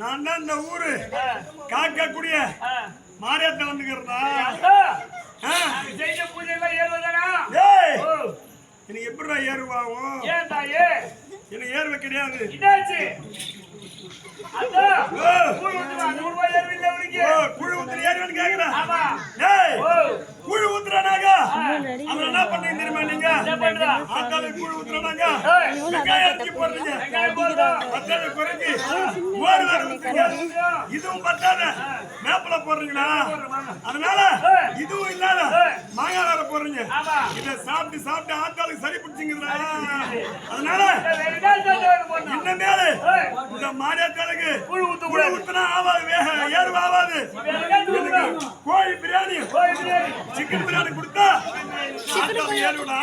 நான் தான் இந்த ஊரு காக்கக்கூடிய மாரியத்தை வந்துக்கிறதா பூஜை எல்லாம் ஏறுவதானா? எனக்கு எப்படிடா ஏறுவாகும்? எனக்கு ஏறுவ கிடையாது. குழு ஊத்துற ஏறுவன்னு கேக்குறேன். குழு ஊத்துறானாங்க அவன் என்ன பண்றீங்க தெரியுமா? நீங்க ஆத்தால குழு ஊத்துறானாங்க வெங்காயத்தி போடுறீங்க, பத்தால குறைஞ்சி இதுவும் பத்தாத மேப்பல போடுறீங்களா? அதனால இதுவும் இல்லாத மாங்காய் வேற போடுறீங்க. ஆமா. இதை சாப்பிட்டு சாப்பிட்டு ஆத்தாளுக்கு சரி பிடிச்சிங்குதுடா. அதனால இன்னமேலு இந்த மாரியாத்தாளுக்கு புழு ஊத்துனா ஆவாது, ஏறுவா ஆவாது. கோழி பிரியாணி சிக்கன் பிரியாணி கொடுத்தா ஆத்தாளுக்கு ஏறுடா.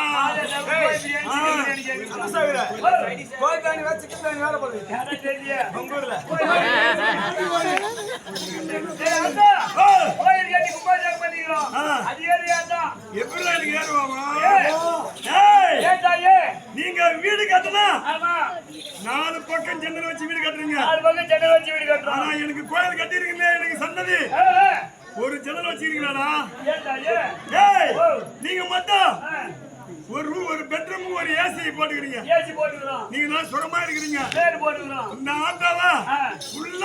நீங்க வீடு கட்டனா 4 பக்கம் ஜன்னல் வச்சு வீடு கட்டுறீங்க. ஆனா எனக்கு கோயில் கட்டிருக்கீங்க. எனக்கு சன்னதி ஒரு ஜன்னல் வச்சிருக்கீங்களா? நீங்க மட்டும் ஒரு பெட்ரூம் ஒரு ஏசி போட்டுக்கிறீங்க. நீங்க நான் சுகமா இருக்கிறீங்க. இந்த ஆத்தாவா உள்ள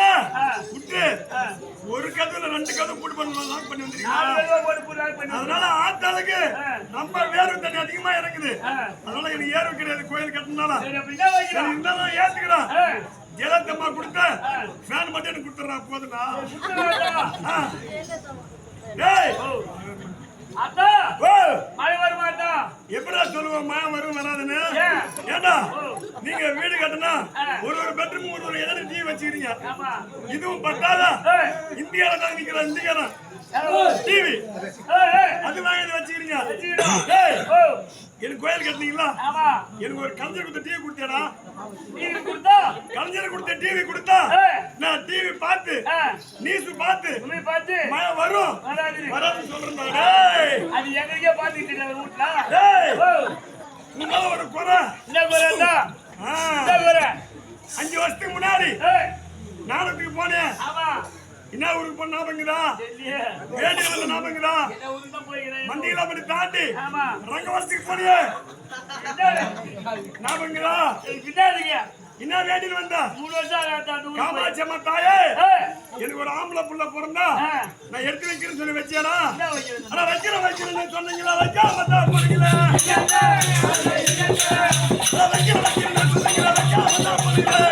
விட்டு ஒரு கதவுல 2 கதவு போட்டு லாக் பண்ணி வந்திருக்கீங்க. அதனால ஆத்தாளுக்கு நம்ம வேர்வை தண்ணி அதிகமா இறக்குது. அதனால எனக்கு ஏர்வு கிடையாது கோயில் கட்டினால. இருந்தாலும் ஏத்துக்கிறோம். ஜலத்தம்மா கொடுத்த ஃபேன் மட்டும் எனக்கு கொடுத்துறா போதுடா. எப்படா சொல்லுவோம் மழை வரும் வராதுன்னு? ஏண்டா நீங்க வீடு கட்டினா ஒரு பெட்ரூம் ஒரு எதனா டிவி வச்சுக்கிறீங்க. இதுவும் பத்தாதா? இந்தியாவில தான் நிக்கிற இந்தியாவில டிவி அது வாங்கி வச்சுக்கிறீங்க. எனக்கு கோயில் கட்டினீங்களா? எனக்கு ஒரு கலைஞர் கொடுத்த டிவி கொடுத்தேடா. கலைஞர் கொடுத்த டிவி கொடுத்தா நான் டிவி பார்த்து நியூஸ் பார்த்து மழை வரும் வராதுன்னு சொல்றேன். அது எங்கேயே பாத்துட்டு உன்னால ஒரு குறை 5 வருஷத்துக்கு முன்னாடி நாடகத்துக்கு போனேன். என்ன ஊருக்கு போன ஞாபகங்களா? வேடியில ஞாபகங்களா? மண்டியில அப்படி தாண்டி ரங்கவரத்துக்கு போனியே ஞாபகங்களா? என்ன வேடியில் வந்தா? 3 வருஷம் காமாட்சி அம்மா தாயே எனக்கு ஒரு ஆம்பளை புள்ள பிறந்தா நான் எடுத்து வைக்கிறேன்னு சொல்லி வச்சேனா? ஆனா வைக்கிறேன்னு சொன்னீங்களா? வைக்காம தான் போறீங்களா? வைக்கிறேன்னு சொன்னீங்களா? வைக்காம தான் போறீங்களா?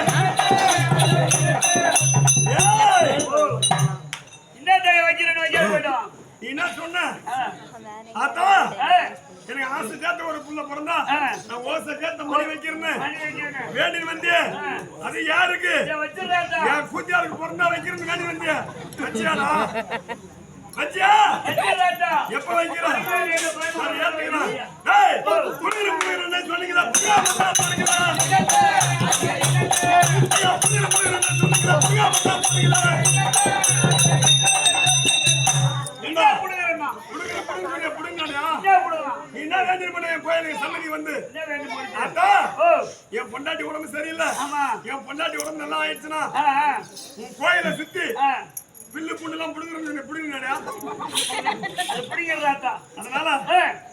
என்ன சொன்ன? அதான் எனக்கு ஆசை கேட்ட ஒரு புள்ள பிறந்தா நான் ஓசை கேட்ட மணி வைக்கிறேன்னு வேண்டின்னு வந்திய. அது யாருக்கு? என் கூத்தியாருக்கு பிறந்தா வைக்கிறேன்னு வேண்டி வந்திய. வச்சியாடா? வச்சியா? எப்ப வைக்கிறேன்? சொன்னீங்களா? சன்னதி வந்து என் பொண்டாட்டி உடம்பு சரியில்லை, என் பொண்டாட்டி உடம்பு நல்லா ஆயிடுச்சுன்னா உன் கோயிலை சுத்தி பில்லு புண்ணு எல்லாம் புடுங்குறது புடுங்கடா. அதனால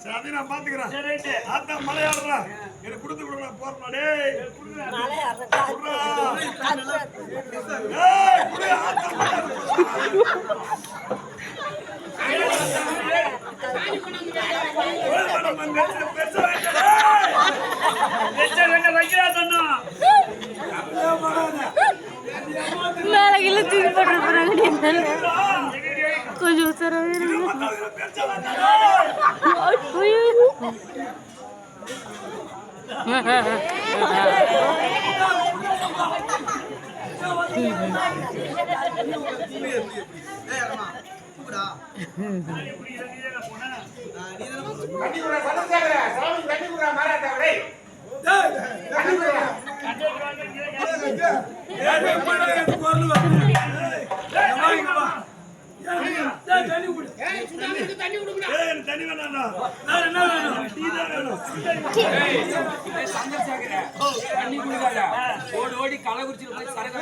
சரி அதை நான் பாத்துக்கிறேன். ஆத்தா மலையாடுறா எனக்கு கொடுத்து கொடுக்க போறே. கொஞ்சம் உசராவே தண்ணி வேணா ஓடி கள்ளக்குறிச்சியில் போய் சரக்கு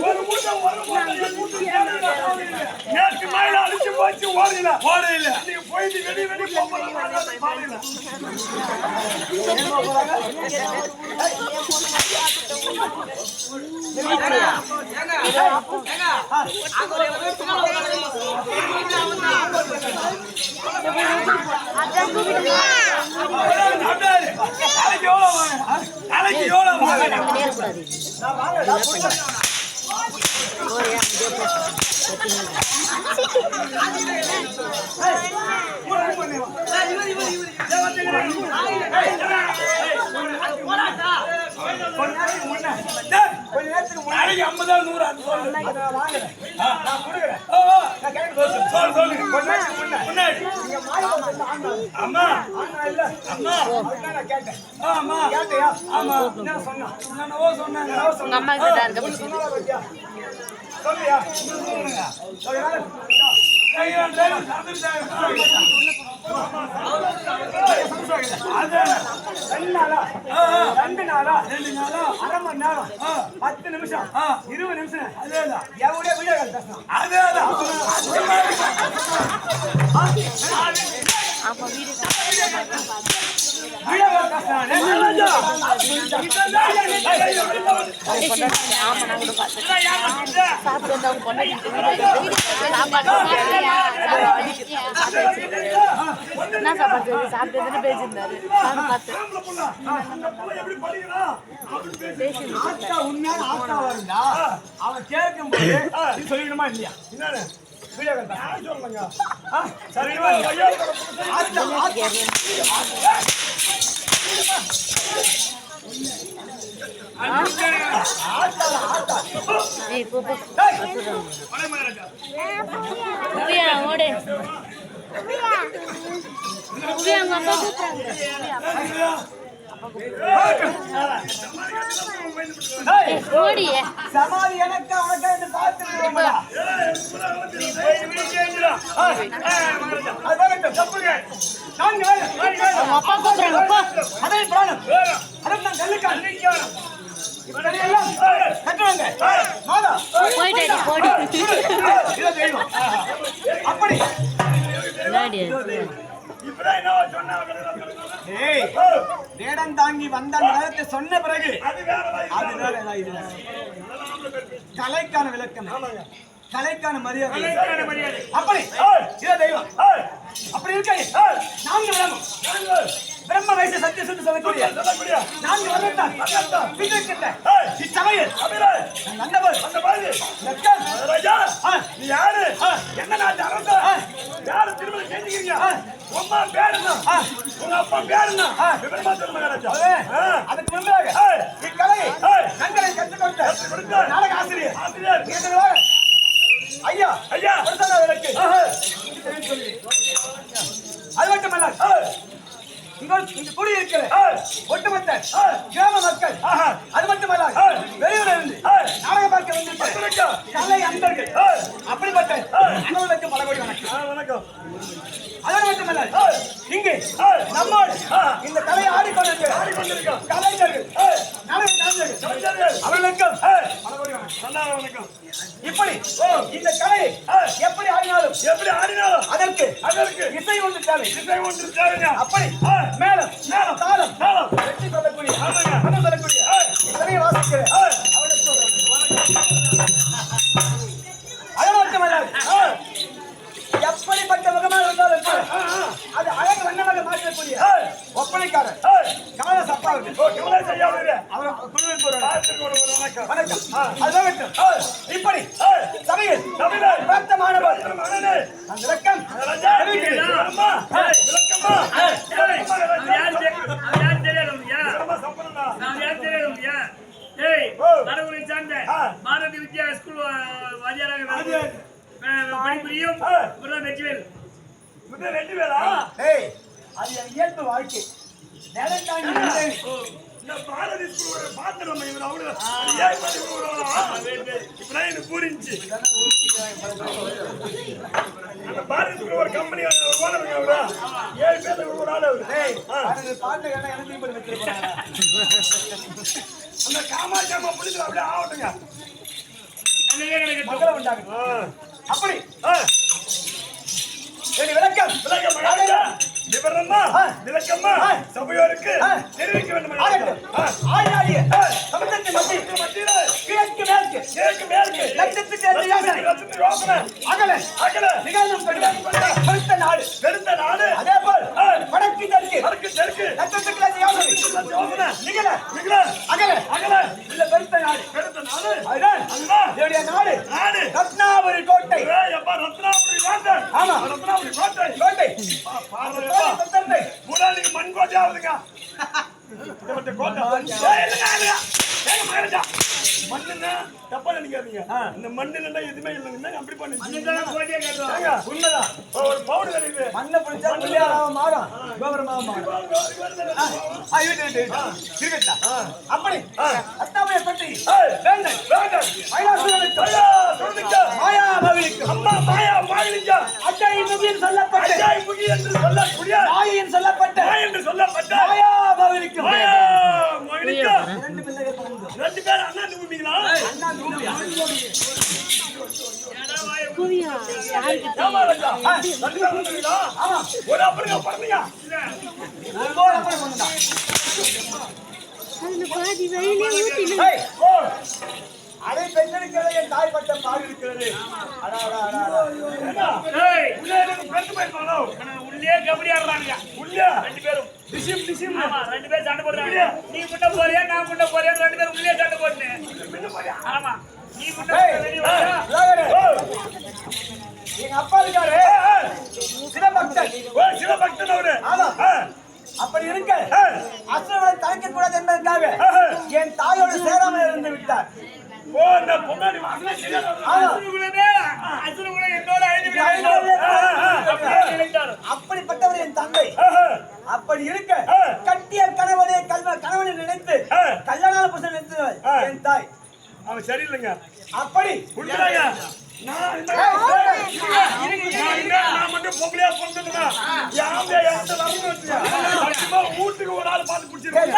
ஒரு மூட்டை என் மூட்டை நேற்று மயில அழிச்சு போச்சு ஓடல நீங்க போயிட்டு வெளியே போகல நாளைக்கு எவ்வளவு நாளைக்கு 50 100 அம்மா உங்க அம்மா கிட்ட இருக்க சொல்லியா ரெண்டு நாளா அரை மணி நேரம் 10 நிமிஷம் 20 நிமிஷம் எவ்வளோ வீடியோ கால் பேசணும் என்ன சாப்பாடு சாப்பிட்டு பேசியிருந்தாரு அவன் கேட்கும் போது சொல்லிடுமா இல்லையா வீடியோ கால் சொல்லுங்க ஓடு ஓடியே சமாதி எனக்கு உனக்கு பார்த்து அப்பா கூப்பிடுறாங்க அதே பிராணம் அதான் கல்லுக்கா போயிட்டு போடி அப்படி வேடம் தாங்கி வந்த நேரத்தை சொன்ன பிறகு கலைக்கான விளக்கம் கலைக்கான மரியாதை அப்படி தெய்வம் அப்படி இருக்க நான்கு பிரம்ம வயசு சத்திய சுட்டு சொல்லக்கூடிய நான்கு வருடம் இச்சமயம் யாரு என்ன நாட்டு அரசு யாரு திரும்ப கேட்டீங்க உமா பேருனா உங்க அப்பா பேருனா விவரமா சொல்லுங்க அதுக்கு முன்னாக இக்கலையை கண்களை கற்றுக்கொண்ட நாடக ஆசிரியர் ஐயா ஐயா எனக்கு அது மட்டுமல்ல இங்கு குடியிருக்கிற ஒட்டுமொத்த கிராம மக்கள் அது மட்டுமல்ல வெளியூர் இருந்து நாடக பார்க்க வந்து கலை அன்பர்கள் அப்படிப்பட்ட அன்பர்களுக்கு பல கோடி வணக்கம் அது மட்டுமல்ல இங்கு நம்மோடு இந்த கலையை ஆடிக்கொண்டிருக்க கலைஞர்கள் நாடக கலைஞர்கள் அவர்களுக்கும் பல கோடி வணக்கம் இப்படி இந்த கலையை எப்படி ஆடினாலும் அதற்கு இசை ஒன்று தேவை அப்படி மேலும் தாளம் வெற்றி சொல்லக்கூடிய இத்தனையை வாசிக்கிற அது மட்டுமல்ல எப்படிப்பட்ட முகமாக இருந்தாலும் அது அழகு வண்ணமாக மாற்றக்கூடிய ஒப்பனைக்காரர் கமலேஷ் அப்பா இப்படி சபையில் பிரத்தமானவர் அந்த விளக்கம் பாரதி வித்யா ஸ்கூல் வாத்தியாராக பணிபுரியும் வெற்றிவேல் அது இயல்பு வாழ்க்கை இந்த பாரதி ஸ்கூல் ஒரு பாத்திரம் இவர் அவரு ஏன் பண்ணி இப்பதான் எனக்கு புரிஞ்சு அந்த பாரதி ஸ்கூல் ஒரு கம்பெனி ஓனருங்க அவரு 7 பேர் ஒரு ஆள் அவரு அந்த காமாட்சியம்மா பிடிச்சி அப்படியே ஆகட்டுங்க அப்படி விளக்கம் விவரமா விளக்கமா சபையோருக்கு தெரிவிக்க வேண்டும் ஆயாடிய சமுத்திரத்தை மத்தியில் கிழக்கு மேற்கு லட்சத்துக்கு யோசனை அகல நிகழும் பெருத்த நாடு அதே போல் வடக்கு தெற்கு லட்சத்துக்கு யோசனை நிகழ அகல இல்ல பெருத்த நாடு அதுதான் என்னுடைய நாடு ரத்னாபுரி கோட்டை ஆமா ரத்னாபுரி கோட்டை முன்னாடி மண் கோட்டையாவதுங்க மண்ணுன்னா தப்பா நினைக்காதீங்க இந்த மண்ணுல எதுவுமே இல்லைங்க அப்படி பண்ணுங்க உண்மைதான் ஒரு பவுன் கிடைக்குது மண்ணை பிடிச்சா புள்ளியாராக மாறும் கோபுரமாக மாறும் அப்படி அத்தாமையை பற்றி அஜாயின் சொல்லப்பட்ட மாயாபவிக்கும் ரெண்டு பேரும் அண்ணா நூமிங்களா ஒரு அப்படிங்க பண்ணுங்க அதை பெற்றெடுக்கிறது என் தாய்ப்பட்ட பாடு இருக்கிறது உள்ளே கபடி ஆடுறாங்க உள்ளே ரெண்டு பேரும் டிசிம் ஆமா ரெண்டு பேரும் சண்டை போடுறாங்க நீ முன்ன போறியா நான் முன்ன போறியா ரெண்டு பேரும் உள்ளே சண்டை போடுனே ஆமா நீ முன்ன வெளிய வா எங்க அப்பா இருக்காரு சிவபக்தன் அவரு அப்படி இருக்க அசுரனை தணிக்க கூடாது என்பதற்காக என் தாயோடு சேராமல் இருந்து விட்டார் அப்படிப்பட்டவர் என் தந்தை அப்படி இருக்க கட்டிய கணவனை நினைத்து கல்யாண புருஷன் நினைத்தவர் என் தாய் அவன் சரியில்லைங்க அப்படி நான் மட்டும் பொம்பளையா பொண்ணுங்களா வீட்டுக்கு ஒரு ஆள் பார்த்து பிடிச்சிருக்கேன்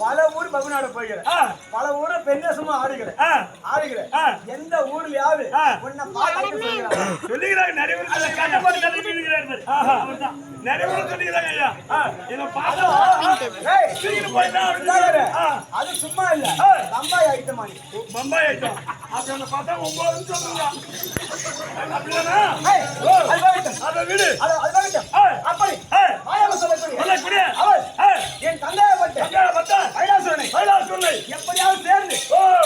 பல ஊர் பகுநாடு போகிறேன் பல ஊர் பெண்ணசுமா ஆடுகிறேன் எந்த ஊர்லயாவது உன்னை பார்த்து சொல்லுகிறாங்க நிறைய சொல்லுகிறாங்க ஐயா என்ன அது சும்மா இல்ல பம்பாய் ஐட்டமா பம்பாய் ஐட்டம் அப்படி பார்த்தா 9 சொல்லுங்க அதை விடு அப்படி சொல்லக்கூடிய என் தந்தையப்பட்ட கைலாசுரனை எப்படியாவது சேர்ந்து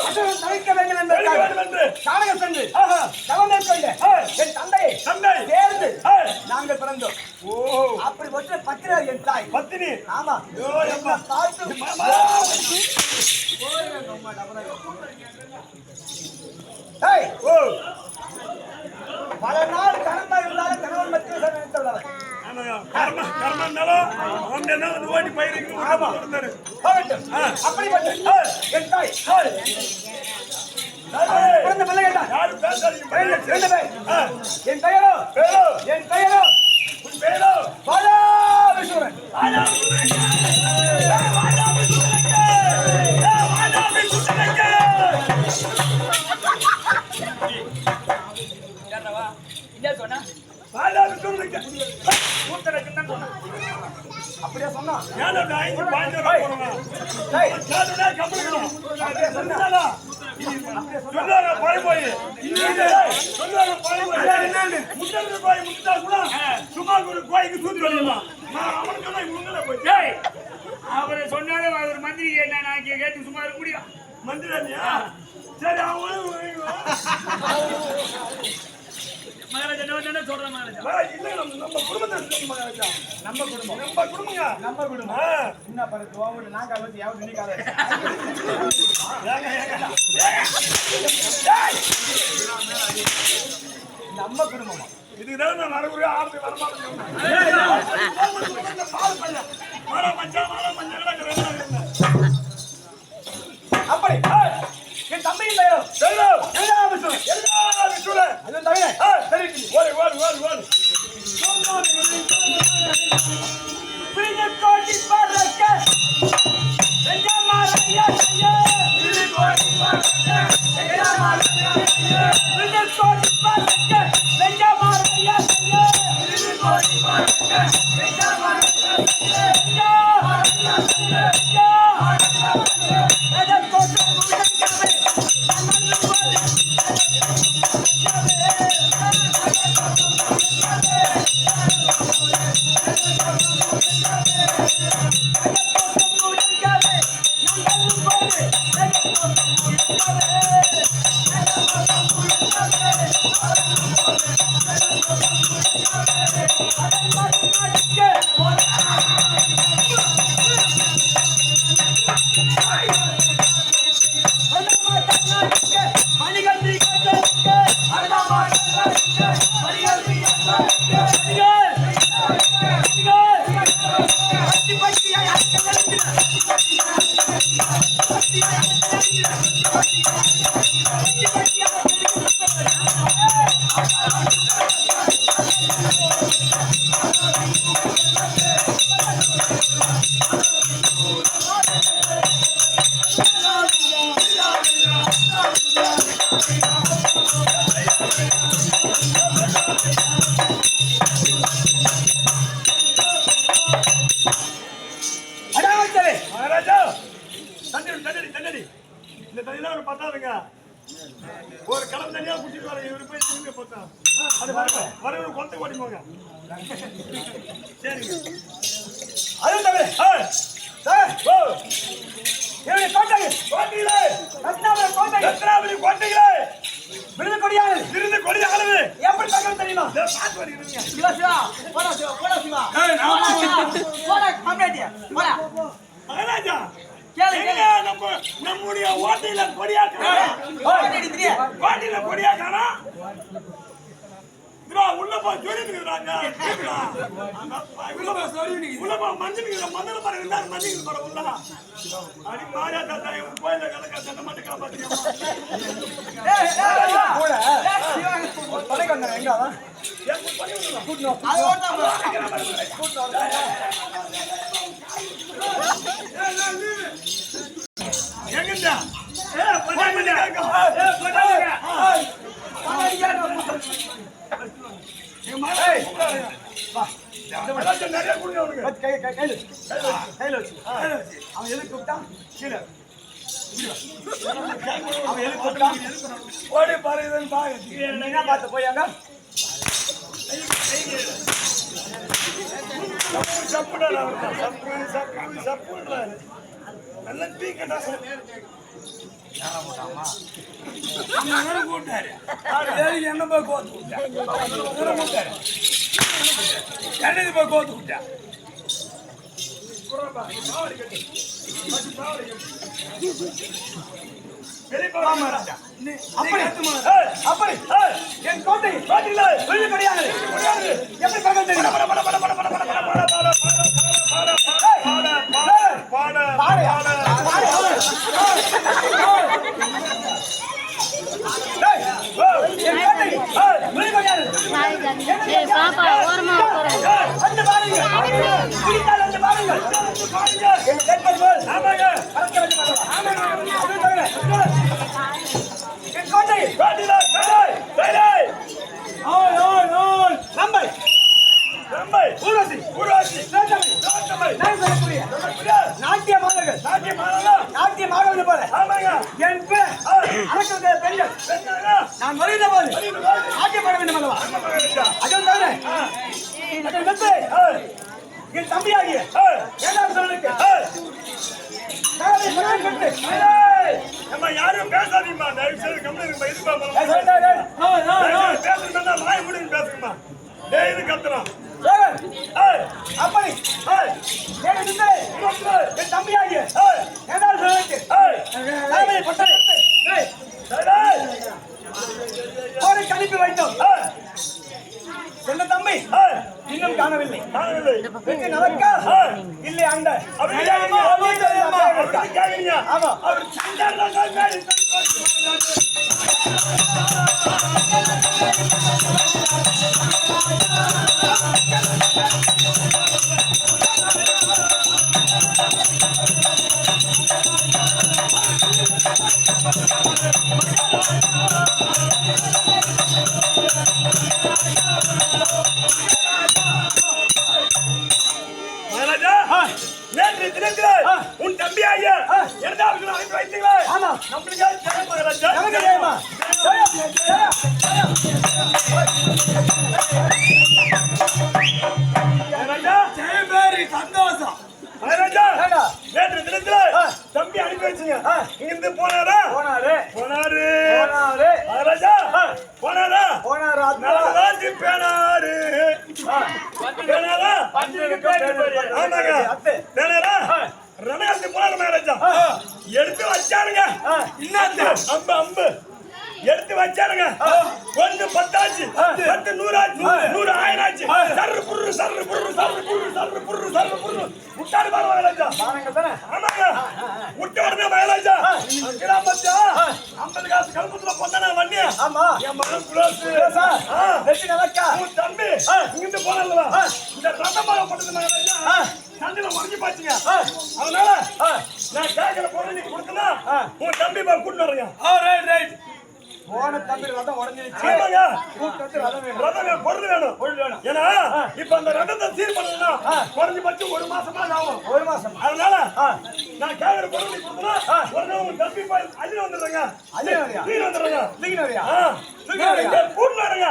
அசுரன் தவிர்க்க வேண்டும் என்று சாணகம் சென்று தவம் மேற்கொண்ட என் தந்தையை சேர்ந்து நாங்கள் பிறந்தோம் அப்படி ஒற்ற பத்திரார் என் தாய் பத்தினி ஆமா பார்த்து பல நாள் கடந்தா இருந்தாலும் கணவன் மத்தியில் நினைத்துள்ளவர் ஓட்டி பயிருக்கு அப்படிப்பட்ட என் தாய் பிறந்த பிள்ளை என் பெயரோ உன் பேரோ பாலாவிசுவரன் அப்படியே சொன்னா அவரை சொன்னாலும் அவர் மந்திரி கேட்டேன் நான் கேட்டு சும்மா இருக்க முடியும் மந்திரி சரி அவன் மகாராஜா என்ன சொல்றேன் மகாராஜா இல்ல நம்ம குடும்பத்தை சொல்லு மகாராஜா. நம்ம குடும்பம் நம்ம குடும்பங்க. என்ன பண்றது ஓவடு நான் கால வந்து யாவது நீ கால நம்ம குடும்பமா இதுதான் நான் நடக்குற ஆர்த்தி வரமாட்டேன். மாற மச்சான் அப்படி என் தம்பியின் பெயரும் அது தவிர கோட்டி பறக்க வெஞ்சமாரையா ஐயா கோட்டி பறக்க வெஞ்சமாரையா கோட்டி பறக்க வெஞ்சமாரையா ஐயா கோட்டி பறக்க வெஞ்சமாரையா ஐயா அட கோட்டி மகாராஜா தண்ணடி இந்த தண்ணிலாம் ஒரு பத்தாதுங்க. ஒரு கடல் தண்ணியா குடிச்சிட்டு வர இவரு போய் திரும்பி பார்த்தா அது வரவங்க கொண்டு ஓடி போங்க. சரிங்க. அது தவிர கோட்டையிலே ரத்னாவதி கோட்டையிலே விருது கொடியானது எப்படி தகவல் தெரியுமா? மகாராஜா நம்முடைய ஓட்டையில கொடியாக்கானா உள்ள போ சொல்லிருக்காங்க. உள்ள போ மஞ்சள் பாருங்க மஞ்சள் பாரு உள்ள அடி மாரியா தாத்தா கோயில கலக்க சட்ட மட்டும் காப்பாத்தியா எங்கடா நிறைய கொடுங்க கையில வச்சு அவன் எதுக்கு கூப்பிட்டான் கீழே அவன் எதுக்கு கூப்பிட்டான் ஓடி பாருங்க பாருங்க என்ன பார்த்து போயாங்க சப்புன்றாரு நல்ல டீ கட்டா கூட்டாரு என்ன போய் கோத்து விட்டாரு என்னது போய் கோத்து விட்டா அப்படி என் கோட்டை கிடையாது எப்படி பக்கம் தெரியும் பாப்பா ஓரமா நாட்டிய மாணவர்கள் நாட்டிய மாணவர்கள் போல என் பெண்கள் நான் வருகிற போது ஆட்சியப்பட வேண்டும் அல்லவா? அதுவும் தவிர என் தம்பியாகிய ஏழாம் சோழனுக்கு யாரும் பேசாதீங்கம்மா தயவு செய்து கம்பெனி இதுப்பா பேசுறா மாய முடியும் பேசுங்கம்மா டெய்லி கத்துறோம் அப்படி என் தம்பியாகிய ஒரு கணிப்பு வைத்தோம் சொன்ன தம்பி இன்னும் காணவில்லை வெற்றி நமக்கா இல்லை அந்த ஆமா அவர் நேற்று தினத்தில் உன் தம்பி ஐயா இரண்டாவது அழைத்து வைத்தீங்களா சந்தோஷம் நேற்று தினத்தில் தம்பி அனுப்பி வச்சுங்க இங்கிருந்து போனாரா போனாரு ராஜா போனாரா போனாரு ராஜி பேனாரு பேனாரா ஆமாங்க பேனாரா ரணகாலத்து போனாரு மகாராஜா எடுத்து வச்சாருங்க இன்னும் அம்பு எடுத்து வச்சாருங்க ஒன்று 10 ஆச்சு 10 100 ஆச்சு 100 1000 ஆச்சு சர்ரு புர்ரு முட்டாடு பாரு மகாராஜா ஆமாங்க முட்ட உடனே மகாராஜா கிராமத்தா 50 காசு கல்பத்துல பொண்ணா வண்டி ஆமா என் மகன் குலோஸ் வெற்றி நமக்கா உன் தம்பி இங்கிருந்து போனல்ல இந்த ரத்தமாக போட்டது மகாராஜா சண்டையில உடஞ்சி பாச்சுங்க அதனால நான் கேட்கிற பொருள் நீ கொடுத்தனா உன் தம்பி போய் கூட்டு வரீங்க ரைட் போன தம்பி ரதம் உடஞ்சிருச்சு ரதம் பொருள் வேணும் ஏன்னா இப்ப அந்த ரதத்தை சீர் பண்ணணும்னா குறைஞ்சபட்சம் 1 மாசமா ஆகும் 1 மாசம் அதனால நான் கேட்கிற பொருள் நீ கொடுத்தனா உடனே உன் தம்பி போய் அள்ளி வந்துடுறேங்க தீர் வந்துடுறேங்க கூட்டு வரீங்க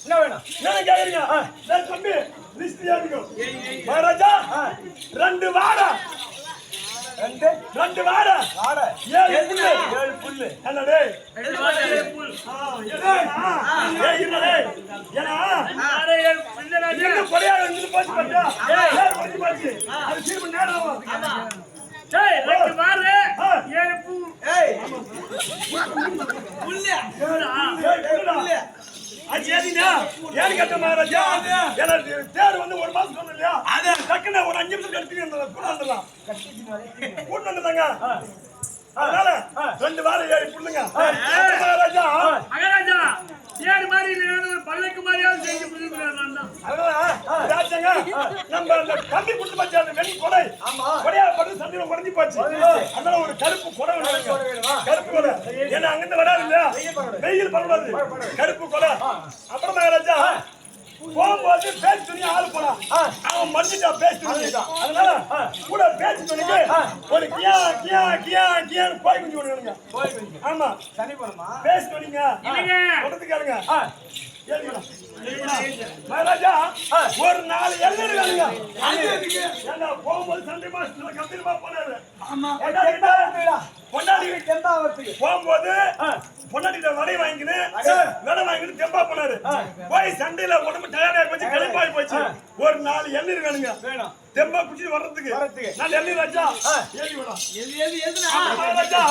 என்ன வேணும் என்ன கேக்குறீங்க தம்பி லிஸ்ட் யாருங்க மகாராஜா 2 வாடா 2 வாடா 7 புல்லு என்னடே 2 வாடா 7 புல் ஏய் என்னடே ஏனா அரே புல்லராஜா இந்த பொடியா இருந்து போச்சு பாத்தா ஏய் போச்சு பாச்சு அது சீர்ம நேரம் டேய் 2 வாடா 7 புல் ஏய் புல்லு அஜேதினா ஏன் கேட்ட மகாராஜா எனக்கு தேர் வந்து 1 மாசம் சொன்ன இல்லையா அது டக்குனு ஒரு 5 நிமிஷம் கட்டி கூட்டு வந்துட்டாங்க அதனால 2 வாரம் 7 புள்ளுங்க மகாராஜா மகாராஜா தேர் மாதிரி இல்லைன்னா ஒரு பல்லக்கு மாதிரியாவது செஞ்சு புரிஞ்சுக்கிறாங்க ராஜாங்க நம்ம அந்த கம்பி குட்டு வச்ச அந்த வெள்ளி கொடை கொடையா பட்டு சண்டையில உடஞ்சி போச்சு அதனால ஒரு கருப்பு கொடை வேணும் கருப்பு கொடை ஏன்னா அங்கிருந்து வராது இல்லையா வெயில் பரவாது கருப்பு கொடை அப்புறம் மகாராஜா போகும்போது பேச்சு துணி ஆளு போனான் அவன் மடிச்சுட்டா பேச்சு துணி அதனால கூட பேச்சு துணிக்கு ஒரு கியா கியா கியா கியான்னு போய் குஞ்சு விடுங்க ஆமா சனி போனமா பேச்சு துணிங்க கொடுத்துக்காருங்க மகாராஜா ஒரு 4 எண்ணெய் இருக்கானுங்க ஏண்டா போகும்போது சண்டை மாசத்துல கம்பீரமா போனாரு பொண்டாடி போகும்போது பொண்டாடிட்ட வடை வாங்கின்னு தெம்பா போனாரு போய் சண்டையில உடம்பு டயர்டா போச்சு களைப்பாய் போச்சு ஒரு 4 எண்ணெய் இருக்கானுங்க தெம்பா குடிச்சு வர்றதுக்கு நான் எண்ணெய் ராஜா ராஜா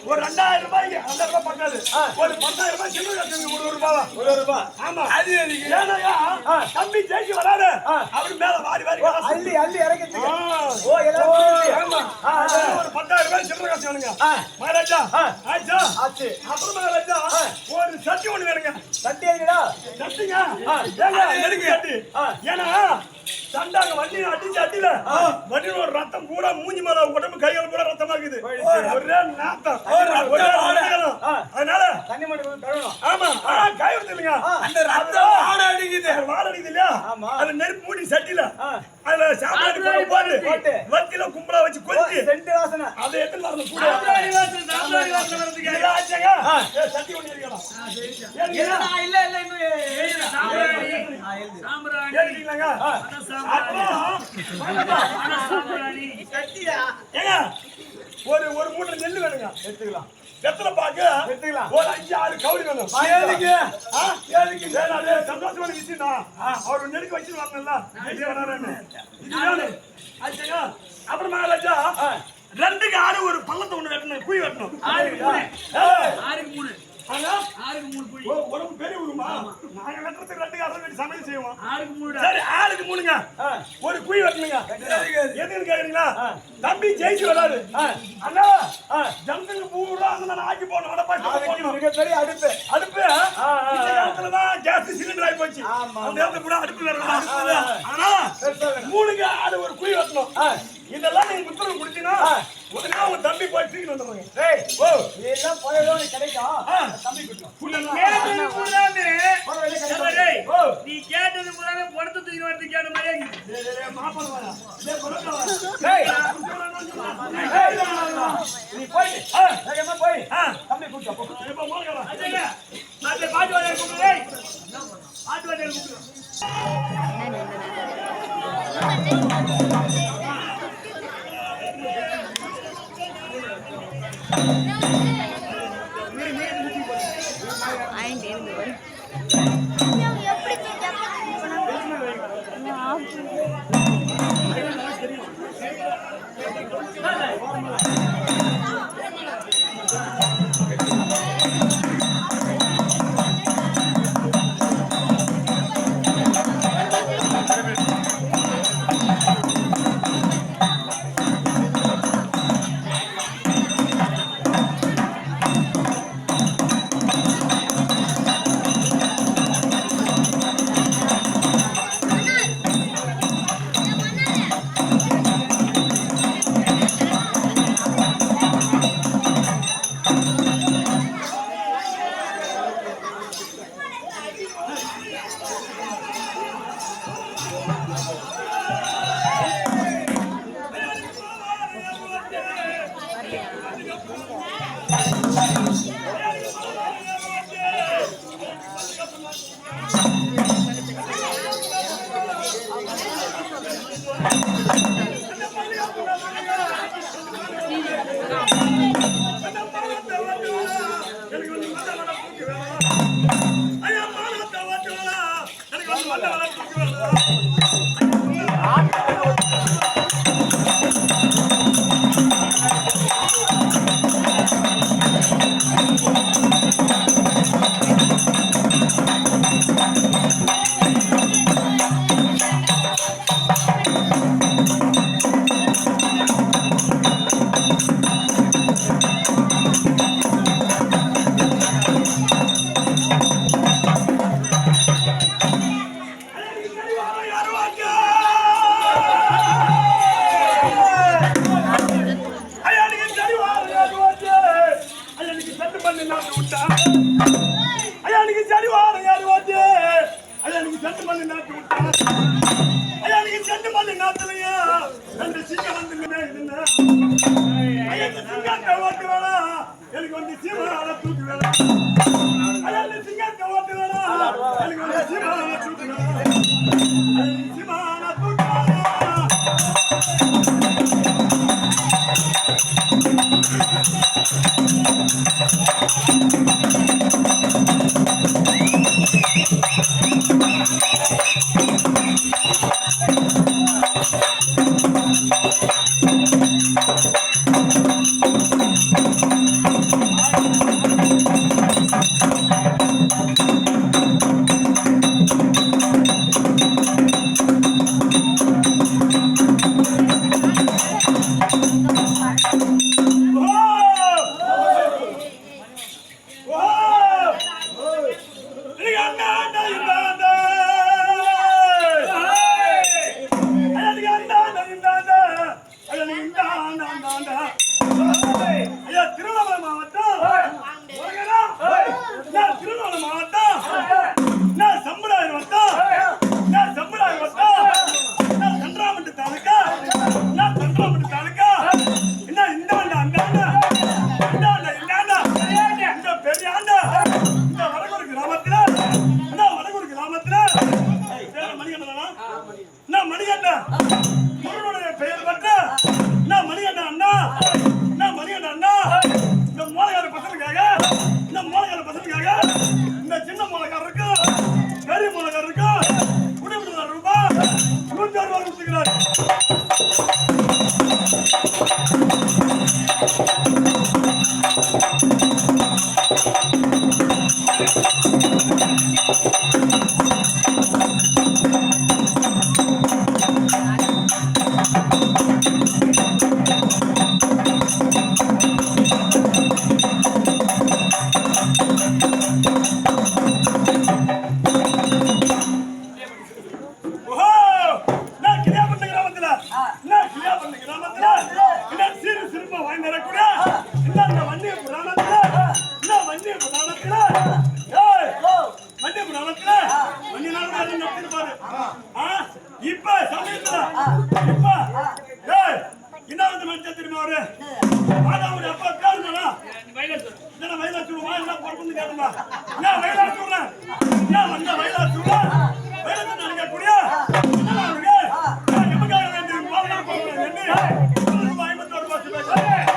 ஒரு 2000 ரூபாய்க்கு 2000 ரூபாய் பக்காது ஒரு 10000 ரூபாய் சில்லறை கட்டுங்க ஒரு ரூபாய் ஆமா அது ஏனாயா தம்பி ஜெயிச்சு வராரு அப்படி மேல வாரி அள்ளி இறக்கிட்டு ஒரு 10000 ரூபாய் சில்லறை கட்டுங்க மகாராஜா ஆச்சு அப்புறம் மகாராஜா ஒரு சட்டி ஒண்ணு வேணுங்க சட்டி எங்கடா சட்டிங்க எதுக்கு சட்டி ஏன்னா சண்டாங்க வண்டி அடிச்சு அடியில வண்டியில ஒரு ரத்தம் கூட மூஞ்சி மேல உடம்பு கைகள் கூட ரத்தமா இருக்குது ஒரே நாத்தம் அதனால தண்ணி மட்டும் கழுவணும் ஆமா கை விடுத்துங்க அந்த ரத்தம் வாட அடிக்குது இல்லையா அது நெருப்பு மூடி சட்டில அதுல சாப்பாடு போட்டு வத்தில கும்பலா வச்சு கொளுத்தி செண்டு வாசனை அதை எடுத்து வரணும் கூட சாம்பாரி வாசனை வரதுக்கு இல்ல ஆச்சங்க சட்டி ஒண்ணு இருக்கணும் இல்ல இன்னும் சாம்பிராணி கேக்குறீங்களாங்க சாம்பிராணி சட்டியா ஏங்க ஒரு மூட்டை நெல் வேணுங்க. எடுத்துக்கலாம். எத்தனை பாக்கு? எடுத்துக்கலாம். ஒரு 5-6 கவுளி வேணும். ஏழுக்கு. ஏழுக்கு. சரி, அது சந்தோஷமான விஷயம் தான். அவர் நெருக்க வச்சுட்டு வரணும்ல. நெருக்கி வராருன்னு. இதுதானே. ஆச்சுங்க. அப்புறமா ராஜா 2க்கு 6 ஒரு பள்ளத்தை ஒண்ணு வெட்டணும், குழி வெட்டணும். 6க்கு 3. ஏய், 6க்கு 3. ஆனா 6க்கு 3 குழி. உடம்பு பெரிய உருமா? நாங்க வெட்டுறதுக்கு 2க்கு 6 வெட்டி சமையல் செய்வோம். 6க்கு 3. சரி, 6க்கு 3ங்க. ஒரு குழி வெட்டணுங்க. எதுன்னு கேக்குறீங்களா? தம்பி ஜெயிச்சு வராரு. அண்ணா, ஜனத்துக்கு பூரா அங்க நான் ஆக்கி போடணும். வடை பாய்ச்சி போடணும். மிகப்பெரிய அடுப்பு. அடுப்பு இந்த காலத்துல தான் கேஸ் சிலிண்டர் ஆகி போச்சு. அந்த நேரத்துல கூட அடுப்பு வேற ஆனா 3க்கு 6 ஒரு குழி வெட்டணும். இதெல்லாம் நீங்க உத்தரவு கொடுத்தீங்கன்னா உடனே உங்க தம்பி போய் தூக்கிட்டு வந்துடுவாங்க. ஏய், ஓ, இதெல்லாம் போயதோட கிடைக்கும். தம்பி கொடுத்தோம். கேட்டது பூராமே போறவழி கிடைக்கும். டேய், நீ கேட்டது பூராமே பணத்தை தூக்கி வந்து கேட்ட மாதிரியே இருக்குது. மாப்பன வாடா. டேய் பரவாயில்ல வாடா. ஏய், நீ போய் வேகமா போய் தம்பி கூட்டு போ. இப்ப மோகலா. அண்ணே, அந்த பாட்டு வாங்க கூப்பிடு. டேய், பாட்டு வாங்க கூப்பிடு. கிளியாபண்ணி கிராமத்துல இந்த சீரு சிறுப்பா வாங்கி வரக்கூடிய இந்த வண்டிய புராணத்துல இந்த வண்டிய புராணத்துல வண்டிய புராணத்துல வண்டி நாள் நடத்திருப்பாரு. இப்ப சமயத்துல இப்ப இன்னொரு மனுஷன் திரும்ப அவரு மாதாவுடைய அப்பா பேருனா வயலாச்சூருமா என்ன பொறுப்பு கேட்டுமா நான் வயலாச்சூர்ல ஏன் வந்த வயலாச்சூர்ல வயலாச்சு நினைக்கக்கூடிய எமக்காக வேண்டிய பாவனா போகிறேன் 51 வருஷம் பேசுறேன்.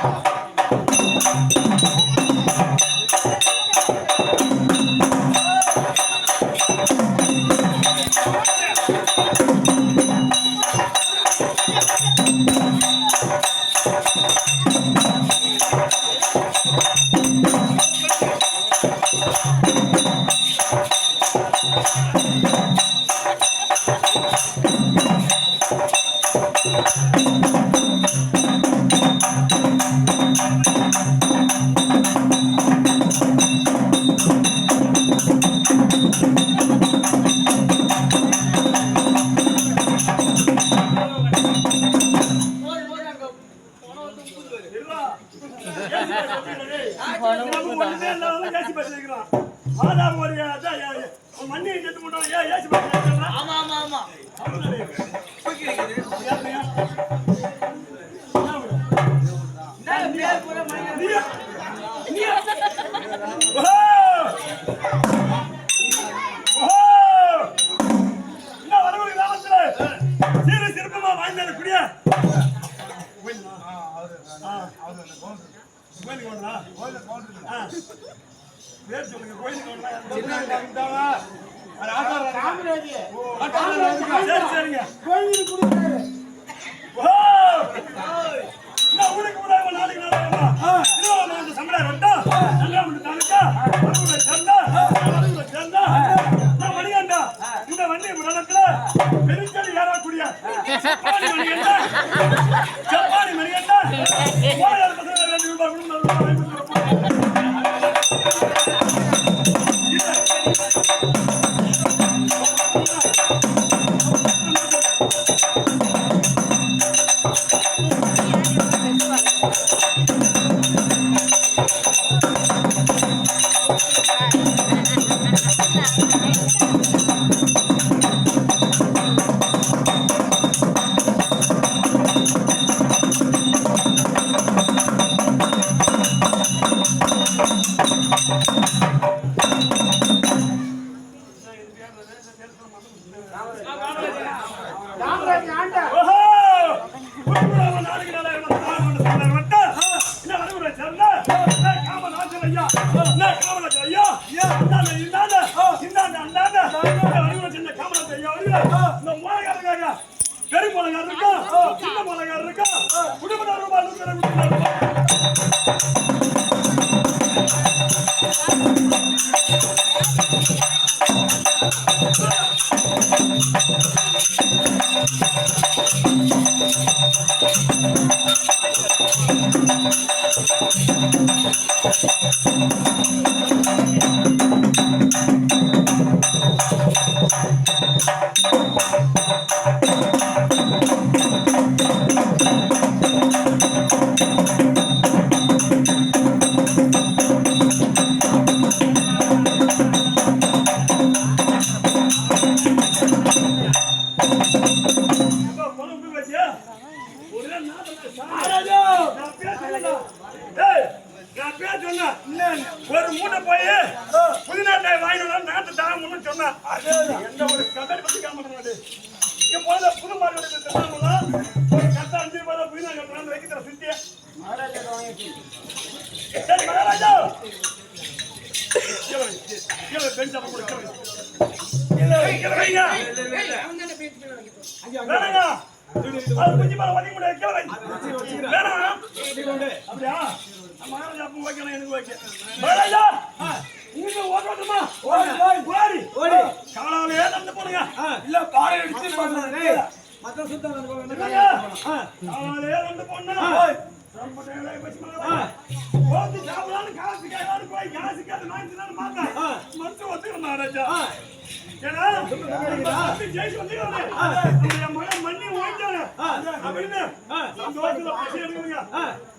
ஒரு மூட்டை போய் புதினாட்டாய் வாங்கினாலும் நாட்டு தாங்கன்னு சொன்னா எந்த ஒரு கதை பத்தி காமிக்கிறது இங்க போல புது மார்க்கெட் ஒரு கட்ட 5 ரூபாய் புதினா கட்டுறாங்க வைக்கிற சுத்திய மகாராஜா பெஞ்சா குஞ்சு மேல ஒதுங்க முடியாது வேணாம் அப்படியா மகாராஜா பூ வைக்கலாம் எனக்கு வைக்க மகாராஜா நீங்க ஓடுமா ஓடி ஓடி காலாலே நடந்து போடுங்க இல்ல பாறை அடிச்சு பாடுறே மத்த சுத்தம் காலாலே நடந்து போடுங்க ரொம்ப நேரே பச்சி மகாராஜா ஓடி சாவலான்னு காசு கேடான்னு போய் காசு கேட்டு வாங்கினான்னு மாட்டா மறுத்து ஒத்துக்க மகாராஜா ஏன்னா ஜெயிச்சு வந்துறானே அந்த மகன் மண்ணி ஓடிட்டானே அப்படின்னு சந்தோஷத்துல பசி எடுக்குதுங்க.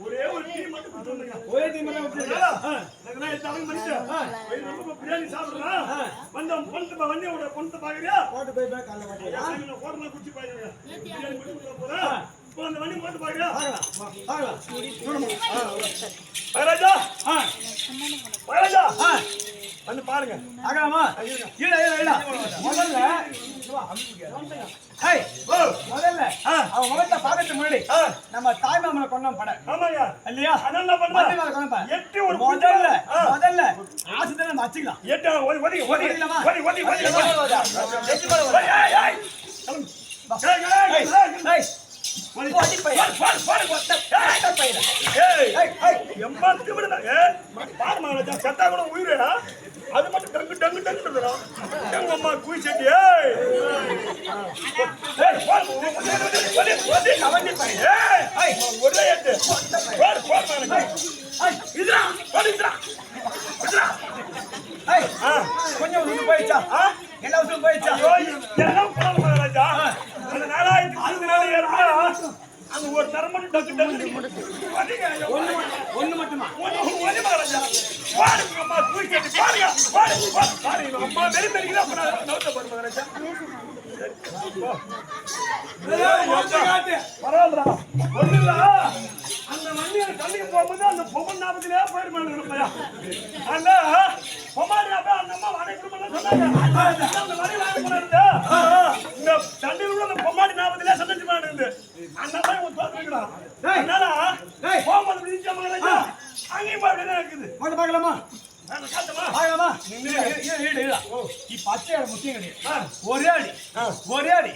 ஒரே ஒரு டீ மட்டும் கொடுத்துருங்க. ஒரே டீ மட்டும் வச்சிருக்க. எனக்கு தமிழ் மனுஷன் ரொம்ப பிரியாணி சாப்பிடுறேன். வந்த பொண்ணு வண்டியோட பொண்ணு பாக்குறியா? போட்டு போய் காலைல மாட்டியா? போடுறேன் குச்சி பாக்குறேன். பிரியாணி மட்டும் போறேன். இப்போ அந்த வண்டி போட்டு பாக்குறியா? மகாராஜா மகாராஜா வந்து பாருங்க. ஆகலாமா? இல்ல முதல்ல முதல்ல அவன் முகத்தை பார்க்கறதுக்கு முன்னாடி நம்ம தாய் மாமனை கொண்டோம் படம். ஆமாங்க இல்லையா? அதெல்லாம் பண்ணலாம். எட்டி ஒரு முதல்ல ஆசை நம்ம வச்சுக்கலாம். எட்டி ஓடி ஓடி ஓடி ஓடி ஓடி ஓடி சத்தா கூட உயிரா அது மட்டும் டங்கு டங்கு டங்கு எங்க அம்மா குய் செட்டி ஒரே கொஞ்சம் போயிடுச்சா? எல்லா விஷயம் போயிடுச்சா? ராஜா அந்த 4000 அங்க ஒரு தரமணி டக்கு டக்கு ஒண்ணு மட்டுமா? ஒண்ணு மகாராஜா பாருங்க அம்மா குய் செட்டி பாருங்க பாருங்க அம்மா வெறி வெறிக்கிறா நவுத்த பாருங்க மகாராஜா. பரவாயில்லடா ஒண்ணு இல்ல அந்த வண்டியில தண்ணிக்கு போகும்போது அந்த பொம்மன் ஞாபகத்திலே போயிருப்பாங்க. அந்த பொம்மாடி அந்த அம்மா வடை குடும்பம் சொன்னாங்க. அந்த வடை வாங்கி போனது இந்த தண்ணியில் உள்ள அந்த பொம்மாடி ஞாபகத்திலே சந்தோஷம் பண்ணுது. அந்த மாதிரி ஒரு தோற்றுக்கிறான். அதனால போகும்போது விதிச்சா அங்கேயும் போய் இருக்குது. பார்க்கலாமா? காட்டுமா பச்சை முக்கியம் கிடையாது. ஒரே அடி ஒரே அடி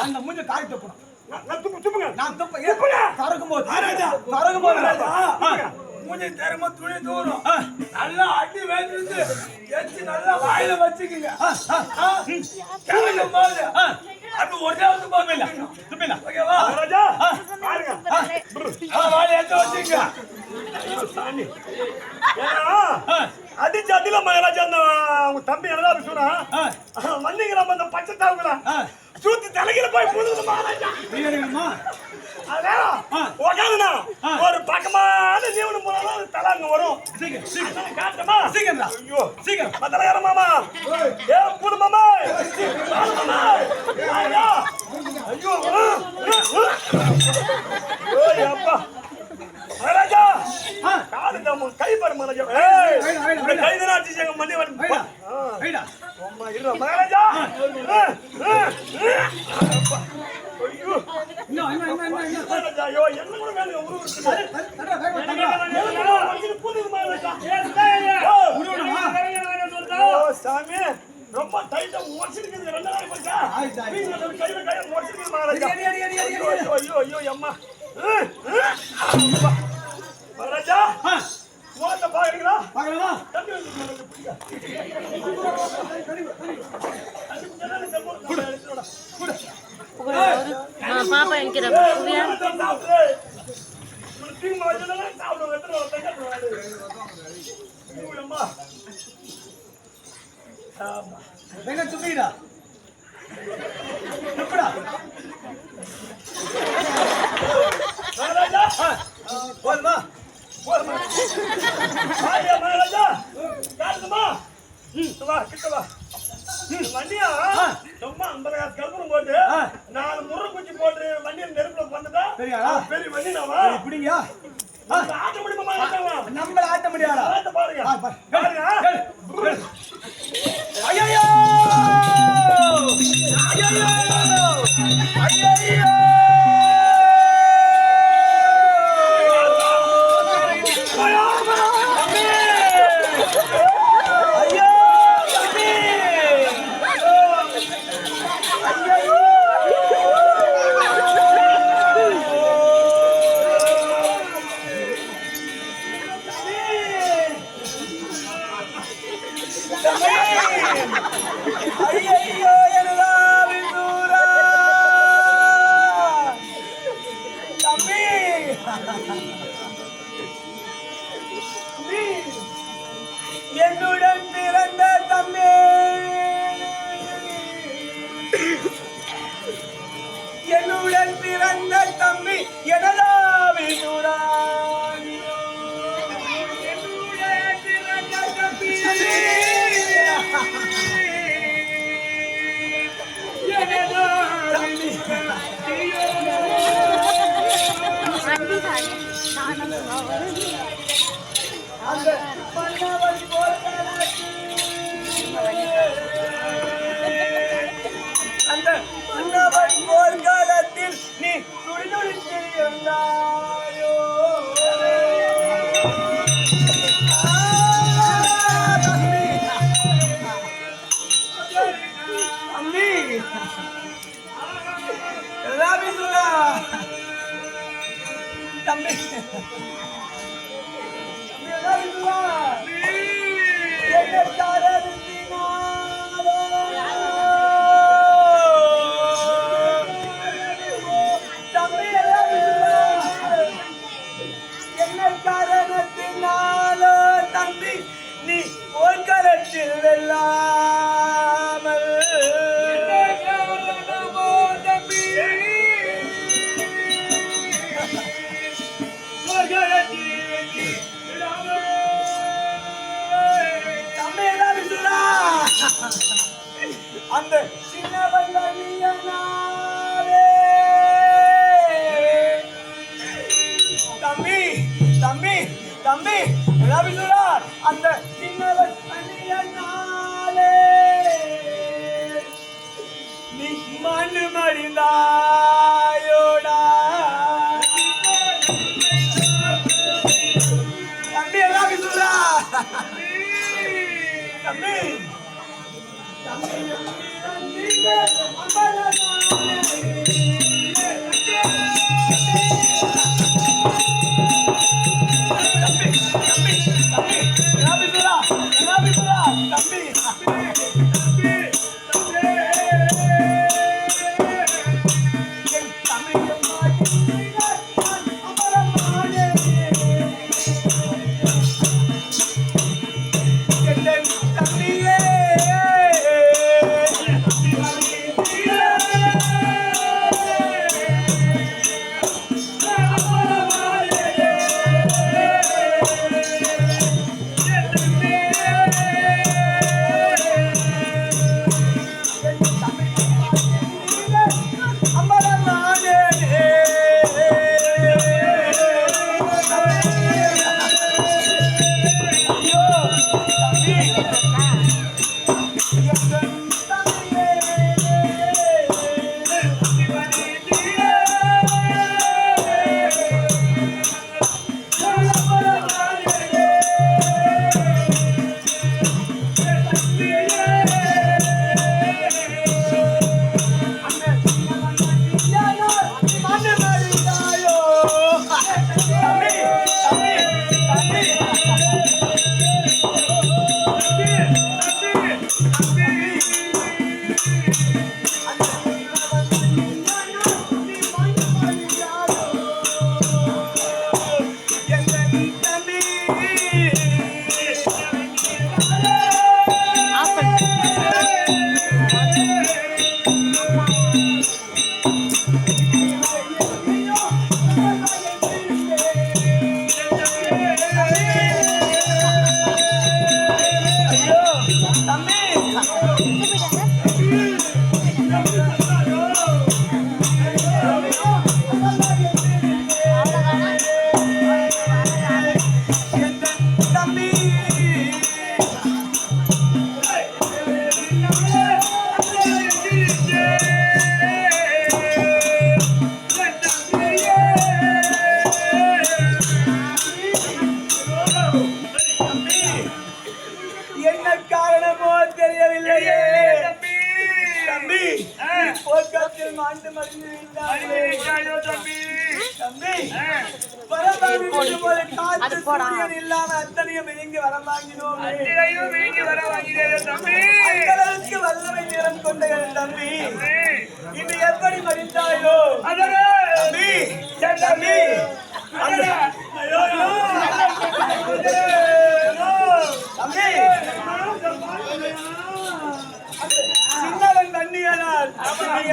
அந்த மூஞ்ச காய் தப்பணும். நான் மூஞ்சி தெரியுமா துணி தூரம் நல்லா அடி வேண்டிருந்து எச்சு நல்லா வாயில வச்சுக்கீங்க. அது ஒரே போகல துப்பில ஓகேவா ராஜா பாருங்க வாயில எத்த வச்சுங்க. அடிச்சு அடில மகாராஜா உங்க தம்பி என்னதான் சொன்னா வந்தீங்களா அந்த பச்சை தாவுங்களா சூத்து தலையில போய் புதுது மகாராஜா. ஒரு பக்கமான ஜீவனம் போனாலும் தலை அங்க வரும். காட்டுமா சீக்கிரம் ஐயோ சீக்கிரம் தலையார மாமா ஏ புது மாமா ஐயோ அப்பா மகாராஜா காது கை பாரு மகாராஜா கை தானே அடிச்சு எங்க மணி அம்மா இருடா மகாராஜா. ஐயோ ஐயோ என்ன கூட வேணும் சாமி ரொம்ப டைட்டா உடச்சிருக்கு. 2 நாள் போச்சா கையில கையை உடச்சிருக்கு மகாராஜா. ஐயோ ஐயோ அம்மா மகாராஜா மோத்த பாக்குறீங்களா? பாக்கலாமா? தம்பி பாப்பா என்கிற துப்பிடா துப்பிடா போதுமா போதுமா மகாராஜா காட்டுமா வா கிட்ட வா வண்டியா சும்மா 50 காசு கல்புரம் போட்டு 4 முறை குச்சி போட்டு வண்டியை நெருப்புல வந்துட்டா பெரிய வண்டி நாவா இப்படியா ஆட்ட முடியுமா நம்மள ஆட்ட முடியாதா பாருங்க பாருங்க ஐயோ ஐயோ ஐயோ அந்த மன்னவன் போர்க்காலத்தில் நீ துடிதுடித்து இருந்தாயோ தம்பி ராபிசுல்லா தம்பி ராபிசுல்லா என்ன காரணத்தினாலோ தம்பி ராபிசுல்லா என்ன காரணத்தினாலோ தம்பி நீ போர்க்களத்தில் வெல்லாமல் அந்த சின்னவன் தம்பி தம்பி தம்பி ரவிசுரா அந்த சின்னவன் நீ மண்ணு மடிந்தாயோடா தம்பி ரவிசுரா தம்பி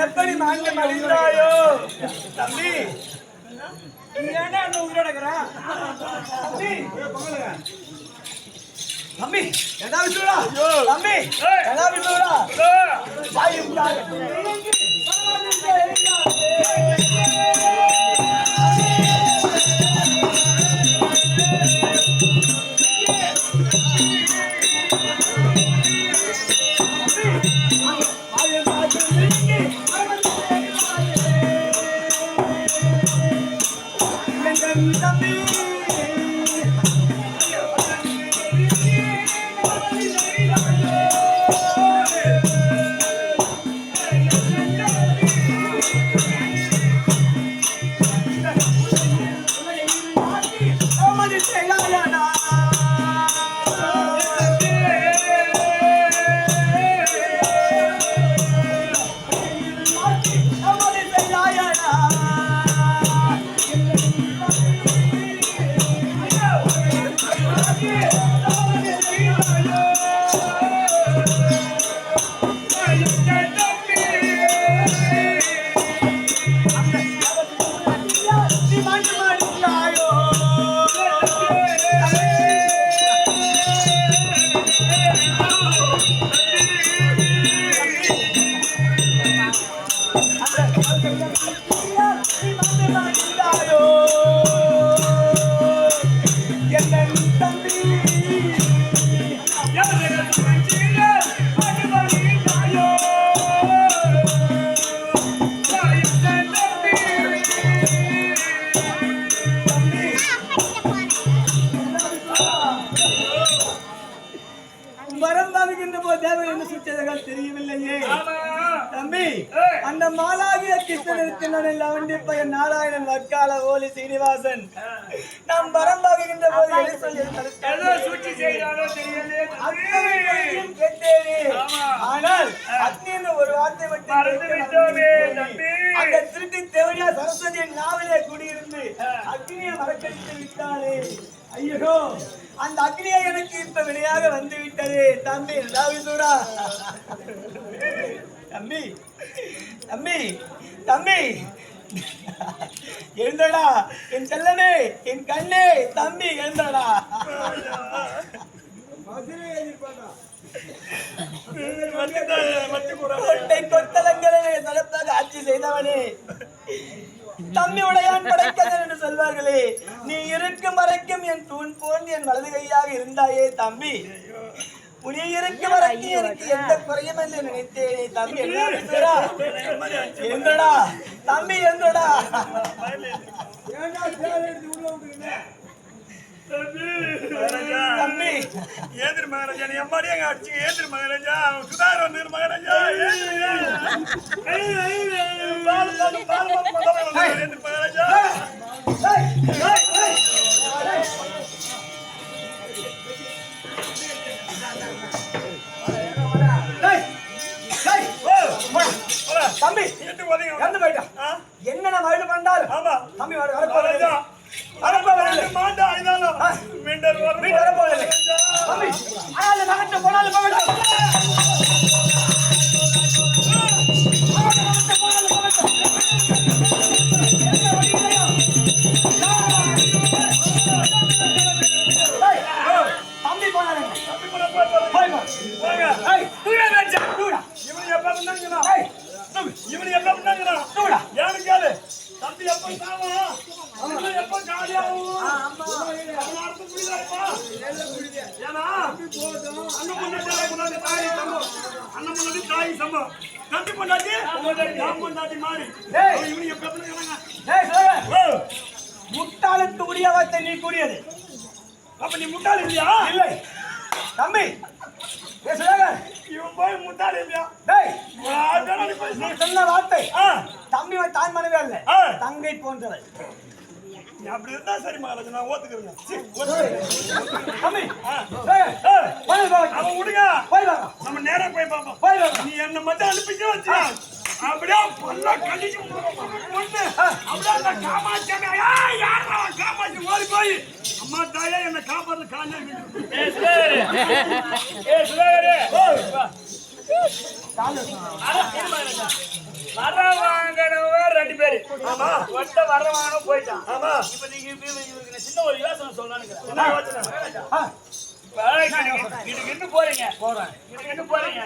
எப்படி மாண்டு மடிந்தாயோ தம்பி ஏன்னா உங்களோட தம்பி ஏதாவது சொல்றா தம்பி ஏதாவது சொல்றா வாய் செய்யாயடா சமாதி செய்யாயடா நீ மாட்டு மாடியாயோ நீ மாட்டு மாடியாயோ என்ன தம்பி வரம் பாவிக்கின்ற போது தேவை என்ன சுற்றதாக தெரியவில்லையே தம்பி அந்த மாலாகிய கிருஷ்ணனின் லவண்டி பையன் நாராயணன் வக்கால ஓலி சீனிவாசன் நாம் வரம் பாவிக்கின்ற போது எதை சொல்லி கேட்டேனே ஆனால் அக்னி என்று ஒரு வார்த்தை அந்த திருட்டி தேவடியா சரஸ்வதியின் நாவிலே குடியிருந்து அக்னியை மறக்கடித்து விட்டாளே ஐயோ அந்த அக்னியை எனக்கு இப்ப வினையாக வந்து விட்டதே தம்பி ராவிசூரா தம்பி தம்பி தம்பி எழுந்தடா என் செல்லமே என் கண்ணே தம்பி எழுந்தடா கோட்டை கொத்தலங்களை நடப்பாக ஆட்சி செய்தவனே தம்பி உடையான் படைக்கதன் என்று சொல்வார்களே நீ இருக்கும் வரைக்கும் என் தூண் போன்று என் வலது கையாக இருந்தாயே தம்பி உனி இருக்கும் வரைக்கும் எனக்கு எந்த குறையும் என்று நினைத்தேனே தம்பி எந்தடா தம்பி எந்தடா தம்பி ஏந்திர மகாராஜா நீ அம்மாடி அங்க அடிச்சு ஏந்திர மகாராஜா சுதார் வந்து மகாராஜா ஏந்திர மகாராஜா தம்பி இறந்து போயிட்டா என்ன நம்ம வீடு பண்ணாலும் ஆமா தம்பி வரப்போறா மாண்டா ஆயினாலும் மீண்டர் வரப்போறேன் தம்பி ஆனால் மகன் போனாலும் தம்பி போனாலும் இவனு எப்ப பண்ணாங்கண்ணா யாரு கேளு தம்பி எப்ப சாவும் எப்ப காலியாகும் ஏன்னா அண்ணன் முன்னாடி தாய் சம்பவம் அண்ணன் முன்னாடி தாய் சம்பவம் தம்பி பொண்டாட்டி நான் பொண்டாட்டி மாறி இவனு எப்ப பண்ணாங்க முட்டாளுக்கு உரிய வார்த்தை நீ கூறியது அப்ப நீ முட்டாள் இல்லையா இல்லை தம்பி இவன் போய் முட்டாள் இல்லையா நீ சொன்ன வார்த்தை தம்பி தாய் மனைவி அல்ல தங்கை போன்றவள் அப்படி இருந்தா சரி மகாராஜா நான் ஓத்துக்கிறேன் தம்பி அவன் விடுங்க நம்ம நேரம் போய் பார்ப்போம் நீ என்ன மட்டும் அனுப்பிச்சு வச்சு அப்படியே பொண்ணா கண்டிச்சு பொண்ணு அப்படியே அந்த காமாட்சி காமாட்சி ஓடி போய் அம்மா தாயா என்ன காப்பாற்ற காலையா ரெண்டு பேரு ஒட்ட வர வாங்கணும் போயிட்டான் இப்ப நீங்க சின்ன ஒரு யோசனை சொல்லலான்னு போறீங்க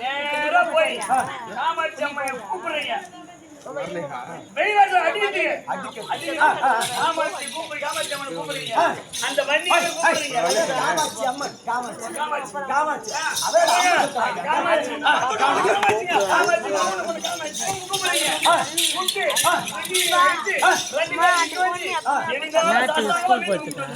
நேரா போய் காமாட்சி அம்மையை கூப்பிடுறீங்க வெளிநாட்டுல அடிக்கிறீங்க காமாட்சி அம்மனை கூப்பிடுறீங்க அந்த வண்டியை கூப்பிடுறீங்க காமாட்சி அம்மன் காமாட்சி காமாட்சி ஸ்கூல் போச்சுக்கா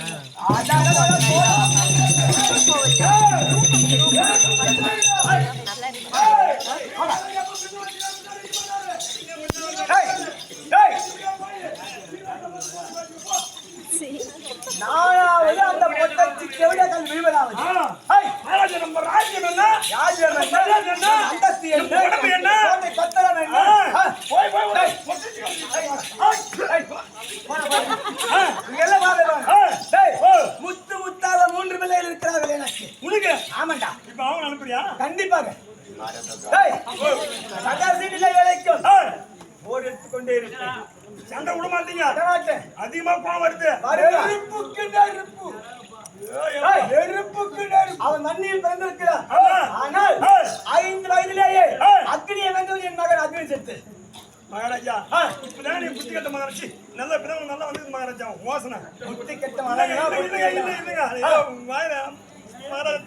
அத்தெவடியா கல் விழுவதாவது மகாராஜா நம்ம ராஜ்யம் என்ன ராஜ்யம் என்ன மரியாதை என்ன அந்தஸ்து என்ன நம்ம உடம்பு என்ன கோட்டை பத்திரம் என்ன போய் எல்லாம் வாழ முத்து முத்தாக 3 பிள்ளைகள் இருக்கிறார்கள் எனக்கு உனக்கு ஆமாண்டா இப்ப அவங்க அனுப்புறியா கண்டிப்பாக சகாசீட்டில வேலைக்கும் போர் எடுத்துக்கொண்டே இருக்கேன் சண்டை விட மாட்டீங்க அதனால அதிகமா கோவம் வருது அவன் மண்ணில் பிறந்திருக்கிறான் ஆனால் 5 வயதிலேயே அக்னியை வென்றவன் என் மகன் அக்னி செத்து மகாராஜா இப்பதான் நீ புத்தி கட்ட மகாராஜி நல்ல பிறகு நல்லா வந்து மகாராஜா மோசனை புத்தி கெட்ட மகாராஜா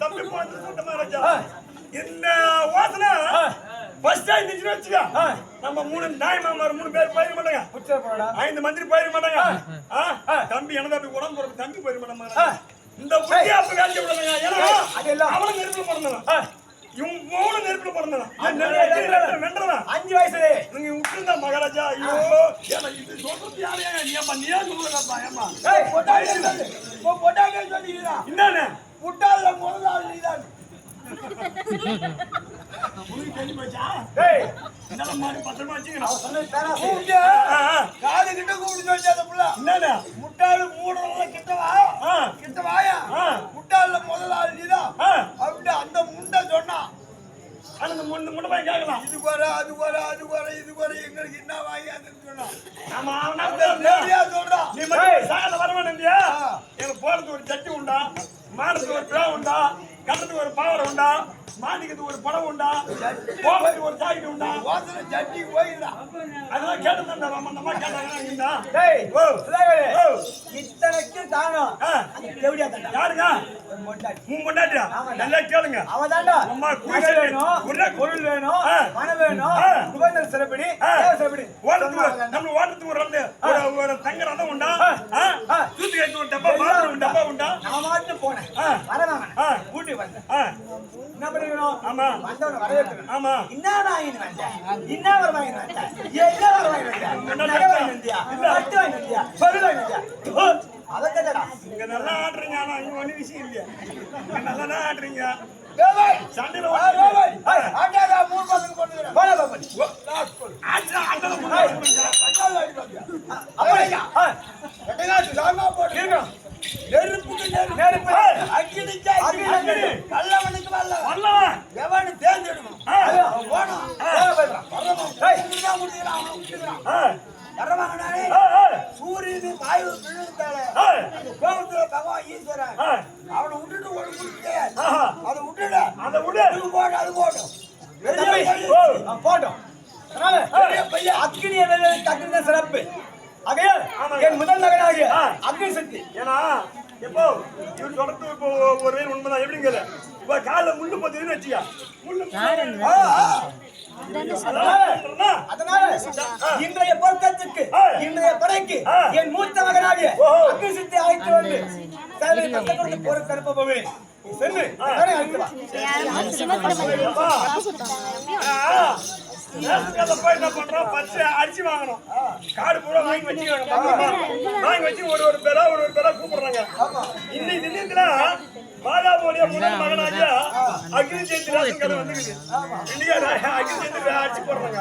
தம்பி போட்டு சொல்லிட்ட மகாராஜா இந்த வாசனை ஃபர்ஸ்ட் டைம் நின்னு வச்சுக்க நம்ம 3 நாய் மாமார் 3 பேர் போயிட மாட்டாங்க 5 மந்திரி போயிட மாட்டாங்க தம்பி என்ன தம்பி உடம்பு போறது தம்பி போயிட மாட்டாங்க இந்த புத்தி அப்ப காட்சி விடுறாங்க ஏன்னா அவன நெருப்புல பிறந்தவன் இவன் மூணு நெருப்புல பிறந்தவன் வென்றவன் 5 வயசுல நீங்க விட்டுருந்தா மகாராஜா ஐயோ ஏமா இது சொல்றது யாரையா நீமா நீயா சொல்லுங்கப்பா ஏமா பொட்டாங்க சொல்லிடுறா என்னன்னு முட்டாள்ல முதலாளி நீதான் உனக்கு தெரிஞ்சு போச்சா டேய் என்ன மாதிரி பத்திரமா வச்சுக்கணும் அவன் சொன்னது பேரா கூப்பிட்டு காது கிட்ட கூப்பிட்டு வச்சா அந்த புள்ள என்னடா முட்டாளு மூடறவங்க கிட்ட வாயா முட்டாள்ல முதலாளி நீதான் அப்படி அந்த முண்டை சொன்னா அந்த முண்டை போய் கேட்கலாம் இது வர அது வர அது வர இது வர எங்களுக்கு என்ன வாங்கி அது சொன்னா ஆமா அவனா சொல்றான் நீ மட்டும் சாகல வரவேன் இல்லையா எனக்கு போறதுக்கு ஒரு சட்டி உண்டா மானத்துக்கு ஒரு பிழை உண்டா கட்டத்துக்கு ஒரு பாவரை உண்டா மாட்டிக்கிறதுக்கு ஒரு படம் உண்டா போகிறதுக்கு ஒரு ஜாக்கெட் உண்டா வாசனை சட்டி போயிடா அதெல்லாம் கேட்டு அந்த அம்மா கேட்டாங்க இத்தனைக்கும் தானம் யாருங்க உன் பொண்டாட்டியா நல்லா கேளுங்க அம்மா பொருள் வேணும் பணம் வேணும் சுகந்தர் சிறப்படி சிறப்படி நம்ம ஓட்டத்துக்கு ஒரு தங்க ரதம் உண்டா தூத்து கட்டு ஒரு டப்பா உண்டா நான் மாட்டு போனேன் வரவாங்க கூட்டி வந்தேன் என்ன பண்ணிக்கணும் ஆமா வந்தவன வரவேற்கணும் ஆமா என்ன வாங்கிட்டு வந்தேன் என்ன வர வாங்கிட்டு வந்தேன் என்ன வர வாங்கிட்டு வந்தேன் நகை வாங்கிட்டு வந்தியா பட்டு வாங்கிட்டு வந்தியா பொருள் வாங்கிட்டு வந்தியா அதக்கடா நீங்க நல்லா ஆடுறீங்க ஆனா இங்க ஒண்ணு விஷயம் இல்லையா நல்லா தான் ஆடுறீங்க சண்டையில ஆட்டாதா 3 பசங்க கொண்டு போடா பாப்பா ஆட்டா ஆட்டா அப்படியா எட்டகாச்சு சாமா போடு நெருப்பு அக்கினி நல்லவனுக்கு வரலாம் எவனு தேர்ந்தெடுக்கணும் போனோம் வரவாங்கனாலே சூரியன் வாயு விழுந்தாலே கோபத்துல பகவான் ஈஸ்வரன் அவனை விட்டுட்டு ஒரு முடியாது அதை விட்டுட அதை விடு போடும் அது போடும் போட்டோம் அக்னியை அக்னி சிறப்பு ஆகையால் என் முதல் மகனாகிய அக்னி சக்தி ஏன்னா இப்போ இவர் தொடர்ந்து இப்போ ஒரு வேலை உண்மைதான் எப்படிங்கிற இப்போ காலில் முள்ளு பத்துன்னு வச்சியா முள்ளு அதனால இன்றைய போர்க்கத்துக்கு இன்றைய படைக்கு என் மூத்த மகனாகிய அக்னி சக்தி அழைத்து வந்து சேவை பக்கத்து போருக்கு அனுப்பவே சென்று போய் என்ன பண்றோம் பச்சை அரிசி வாங்கணும் காடு பூரா வாங்கி வச்சுக்கிறாங்க வாங்கி வச்சு ஒரு பேரா கூப்பிடுறாங்க இன்னைக்கு தினத்துல பாலாபோலிய முதல் மகனாகிய அக்னி ஜெயந்தி ரேஷன் கடை வந்துருக்குது இன்னைக்கு அக்னி ஜெயந்தி அரிசி போடுறாங்க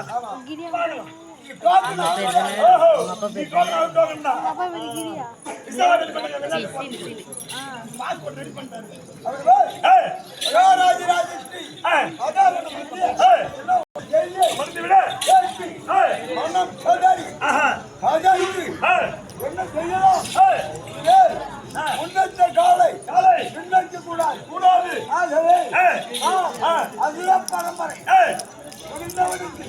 என்ன செய்யலாம் முன்னத்தை காலை பின்னக்கு கூடாது அதுதான் பரம்பரை முடிந்தவனுக்கு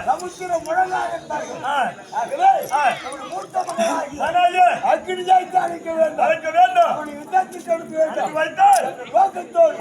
சமுத்திரம் முழங்காக மூத்த மகனாகி அக்னி ஜெயந்தி அழைக்க வேண்டும் அவனை யுத்தத்துக்கு எடுக்க வேண்டும் நோக்கத்தோடு